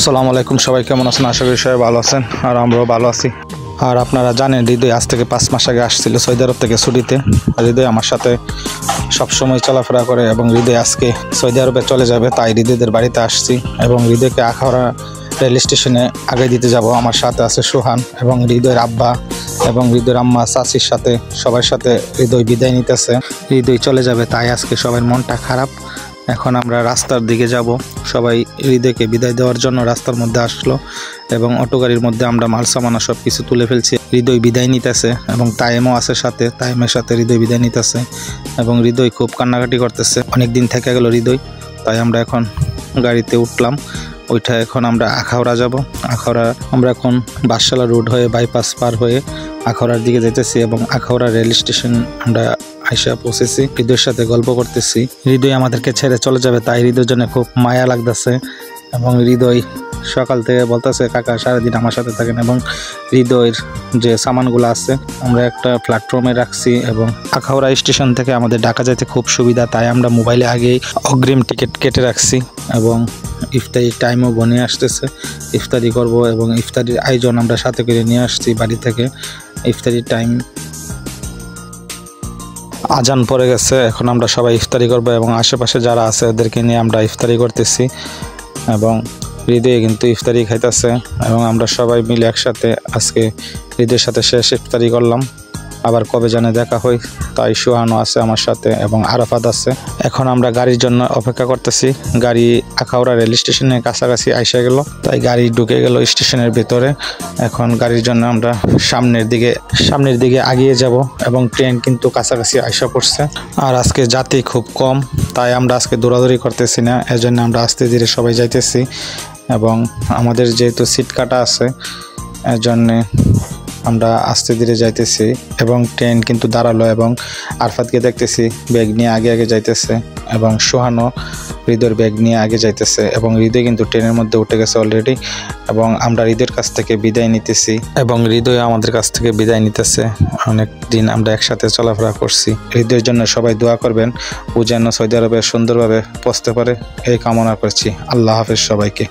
আসসালামু আলাইকুম, সবাই কেমন আছেন? আশা করি সবাই ভালো আছেন আর আমরাও ভালো আছি। আর আপনারা জানেন হৃদয় আজ থেকে 5 মাস আগে আসছিল সৌদি আরব থেকে ছুটিতে। হৃদয় আমার সাথে সবসময় চলাফেরা করে এবং হৃদয় আজকে সৌদি আরবে চলে যাবে, তাই হৃদয়দের বাড়িতে আসছি এবং হৃদয়কে আখাউড়া রেল স্টেশনে আগে দিতে যাব। আমার সাথে আছে সোহান এবং হৃদয়ের আব্বা এবং হৃদয়ের আম্মা চাচির সাথে সবার সাথে হৃদয় বিদায় নিতেছে। হৃদয় চলে যাবে তাই আজকে সবার মনটা খারাপ। এখন আমরা রাস্তার দিকে যাব, সবাই হৃদয়কে বিদায় দেওয়ার জন্য রাস্তার মধ্যে আসলো এবং অটো গাড়ির মধ্যে আমরা মাল সামানা সব কিছু তুলে ফেলছি। হৃদয় বিদায় নিতেছে এবং তাইমও আছে সাথে, তাইমের সাথে হৃদয় বিদায় নিতেছে এবং হৃদয় খুব কান্নাকাটি করতেছে। অনেক দিন থেকে গেল হৃদয়, তাই আমরা এখন গাড়িতে উঠলাম। ওইটা এখন আমরা আখাউড়া যাব। আখাউড়া আমরা এখন বাদশালা রোড হয়ে বাইপাস পার হয়ে আখাউড়ার দিকে যেতেছি এবং আখাউড়া রেল স্টেশন আমরা আইসা পৌঁছেছি। হৃদয়ের সাথে গল্প করতেছি। হৃদয় আমাদেরকে ছেড়ে চলে যাবে তাই হৃদয়ের জন্য খুব মায়া লাগতেছে এবং হৃদয় সকাল থেকে বলতেছে কাকা সারাদিন আমার সাথে থাকেন। এবং হৃদয়ের যে সামানগুলো আছে আমরা একটা প্ল্যাটফর্মে রাখছি এবং আখাউড়া স্টেশন থেকে আমাদের ঢাকা যেতে খুব সুবিধা, তাই আমরা মোবাইলে আগেই অগ্রিম টিকিট কেটে রাখছি এবং ইফতারির টাইমও বনে আসতেছে। ইফতারি করব এবং ইফতারির আয়োজন আমরা সাথে করে নিয়ে আসছি বাড়ি থেকে। ইফতারির টাইম আজান পড়ে গেছে, এখন আমরা সবাই ইফতারি করব এবং আশেপাশে যারা আছে ওদেরকে নিয়ে আমরা ইফতারি করতেছি এবং হৃদয় কিন্তু ইফতারি খাইতেছে এবং আমরা সবাই মিলে একসাথে আজকে হৃদয়ের সাথে শেষ ইফতারি করলাম। আবার কবে জানে দেখা হয়, তাই সোহানও আছে আমার সাথে এবং আরাফাত আছে। এখন আমরা গাড়ির জন্য অপেক্ষা করতেছি। গাড়ি আখাউড়া রেল স্টেশনের কাছাকাছি আইসা গেল, তাই গাড়ি ঢুকে গেল স্টেশনের ভিতরে। এখন গাড়ির জন্য আমরা সামনের দিকে এগিয়ে যাব এবং ট্রেন কিন্তু কাছাকাছি আইসা পড়ছে। আর আজকে যাত্রী খুব কম, তাই আমরা আজকে দৌড়াদৌড়ি করতেছি না, এজন্য আমরা আস্তে ধীরে সবাই যাইতেছি এবং আমাদের যেহেতু সিট কাটা আছে এজন্যে আমরা আস্তে ধীরে যাইতেছি এবং ট্রেন কিন্তু দাঁড়ালো এবং আরফাতকে দেখতেছি ব্যাগ নিয়ে আগে যাইতেছে এবং সোহানও হৃদয়ের ব্যাগ নিয়ে আগে যাইতেছে এবং হৃদয় কিন্তু ট্রেনের মধ্যে উঠে গেছে অলরেডি এবং আমরা হৃদয়ের কাছ থেকে বিদায় নিতেছি এবং হৃদয় আমাদের কাছ থেকে বিদায় নিতেছে। অনেক দিন আমরা একসাথে চলাফেরা করছি। হৃদয়ের জন্য সবাই দোয়া করবেন, ও যেন সৌদি আরবে সুন্দরভাবে পৌঁছতে পারে এই কামনা করছি। আল্লাহ হাফেজ সবাইকে।